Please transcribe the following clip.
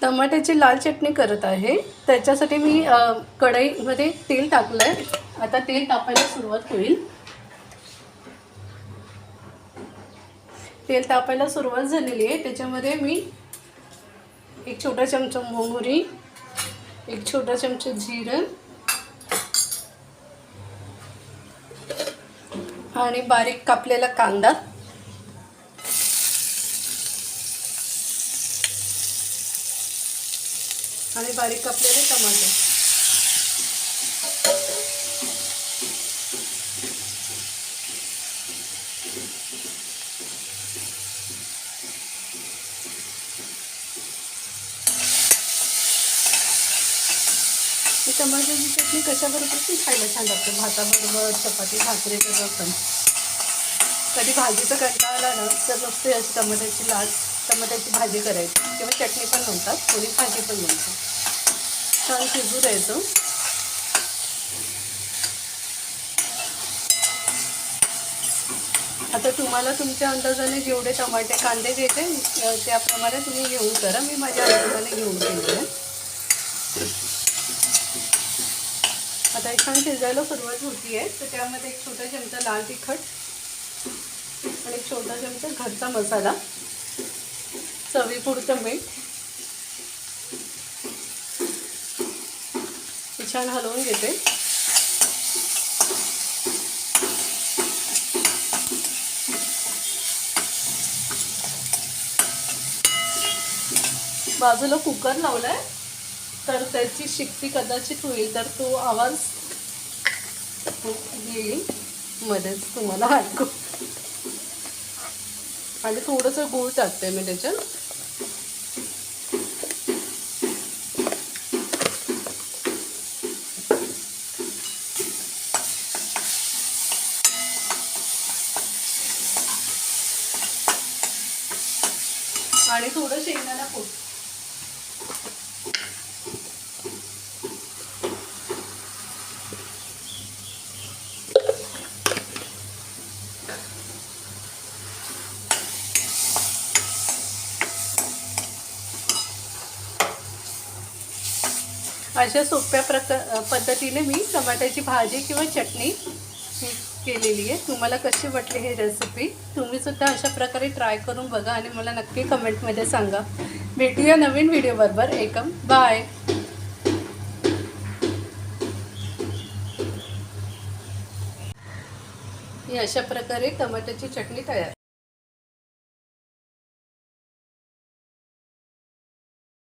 टमाट्याची लाल चटणी करत आहे। त्याच्यासाठी मी कढईमध्ये तेल टाकलं आहे। आता तेल तापायला सुरुवात होईल। तेल तापायला सुरुवात झालेली आहे। त्याच्यामध्ये मी एक छोटा चमचा मोहरी, एक छोटा चमचा जिरं आणि बारीक कापलेला कांदा आणि बारीक कापलेले टमाटे टमाट्याची चटणी कशाबरोबर ती खायला छान लागते, भाताबरोबर, चपाती भाकरीबरोबर पण। कधी भाजीचा कंटाळा आला ना तर नुसते अशी टमाट्याची भाजी करायची किंवा चटणी पण म्हणतात, कोणी भाजी पण म्हणतात। छान शिजू द्यायचं। आता तुम्हाला तुमच्या अंदाजाने जेवढे टमाटे कांदे घ्यायचे त्याप्रमाणे तुम्ही घेऊन करा। मी माझ्या अंदाजाने घेऊन केले। आता छान शिजायला सुरुवात होती आहे, तर त्यामध्ये एक छोटा चमचा लाल तिखट आणि एक छोटा चमचा घरचा मसाला, चवीपुरतं मीठ, छान हलवून घेते। बाजूला कुकर लावलाय, तर त्याची शिट्टी कदाचित होईल, तर तो आवाज येईल मध्येच तुम्हाला ऐकू। आणि थोडंसं गूळ टाकते मी त्याच्यात। आणि थोडं शेंगदाणा कूट। अशा सोप्या पद्धतीने मी टमाट्याची भाजी किंवा चटणी केलेली आहे। तुम्हाला कशी वाटली ही रेसिपी? तुम्ही सुद्धा अशा प्रकारे ट्राय करून बघा आणि मला नक्की कमेंटमध्ये सांगा। भेटूया नवीन व्हिडिओ बरोबर। एकम बाय। ही अशा प्रकारे टमाट्याची चटणी तयार।